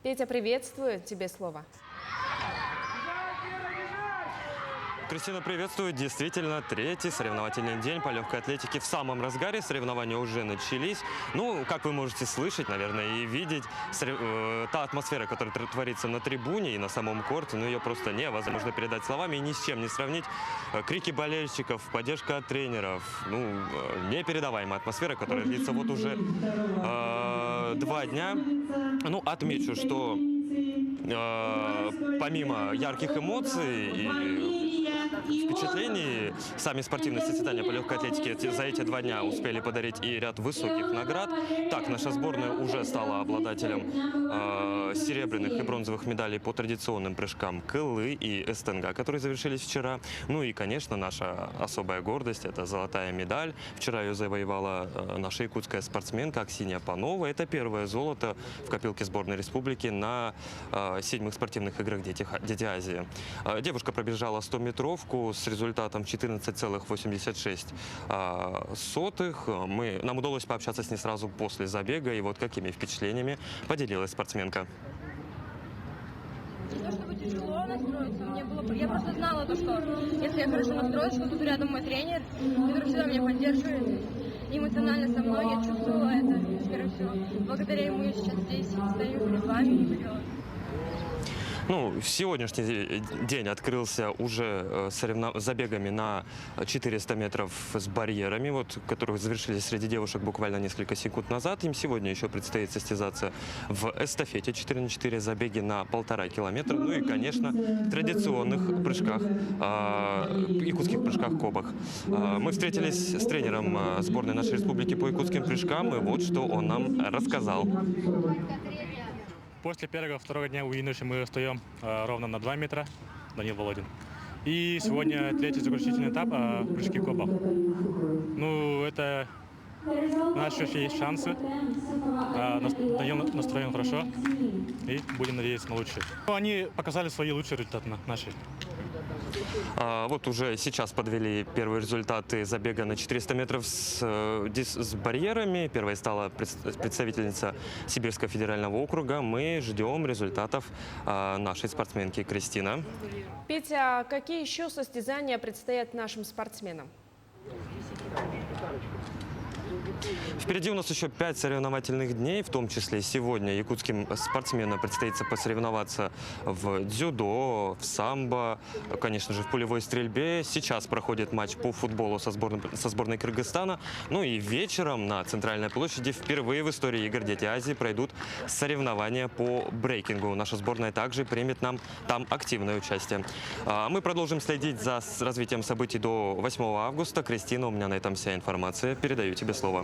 Петя, приветствую. Тебе слово. Кристина, приветствую. Действительно, третий соревновательный день по легкой атлетике в самом разгаре. Соревнования уже начались. Ну, как вы можете слышать, наверное, и видеть, та атмосфера, которая творится на трибуне и на самом корте, ну, ее просто невозможно передать словами и ни с чем не сравнить. Крики болельщиков, поддержка от тренеров, ну, непередаваемая атмосфера, которая длится вот уже 2 дня. Ну, отмечу, что помимо ярких эмоций и впечатлений, сами спортивные состязания по легкой атлетике за эти 2 дня успели подарить и ряд высоких наград. Так, наша сборная уже стала обладателем серебряных и бронзовых медалей по традиционным прыжкам КЛы и СТНГ, которые завершились вчера. Ну и, конечно, наша особая гордость – это золотая медаль. Вчера ее завоевала наша якутская спортсменка Аксинья Панова. Это первое золото в копилке сборной республики на 7-х спортивных играх «Дети Азии». Девушка пробежала 100-метровку с результатом 14,86. Нам удалось пообщаться с ней сразу после забега, и вот какими впечатлениями поделилась спортсменка. Не то чтобы тяжело настроиться, я просто знала, что если я хорошо настроюсь, что тут рядом мой тренер, который всегда меня поддерживает и эмоционально со мной, я чувствовала это, скорее всего. Благодаря ему я сейчас здесь стою перед вами и выиграла. Ну, сегодняшний день открылся уже забегами на 400 метров с барьерами, вот, которые завершились среди девушек буквально несколько секунд назад. Им сегодня еще предстоит состязаться в эстафете 4×4, забеги на 1,5 километра. Ну и, конечно, традиционных прыжках, якутских прыжках-кобах. Мы встретились с тренером сборной нашей республики по якутским прыжкам, и вот что он нам рассказал. После второго дня у юноши мы встаем ровно на 2 метра, Данил Володин. И сегодня третий заключительный этап прыжки кобов. Ну, это наши есть шансы. Данил настроен хорошо и будем надеяться на лучшее. Они показали свои лучшие результаты наши. Вот уже сейчас подвели первые результаты забега на 400 метров с барьерами. Первой стала представительница Сибирского федерального округа. Мы ждем результатов нашей спортсменки Кристина. Петя, какие еще состязания предстоят нашим спортсменам? Впереди у нас еще 5 соревновательных дней, в том числе сегодня якутским спортсменам предстоит посоревноваться в дзюдо, в самбо, конечно же, в пулевой стрельбе. Сейчас проходит матч по футболу со сборной Кыргызстана. Ну и вечером на Центральной площади впервые в истории игр «Дети Азии» пройдут соревнования по брейкингу. Наша сборная также примет там активное участие. Мы продолжим следить за развитием событий до 8 августа. Кристина, у меня на этом вся информация. Передаю тебе слово.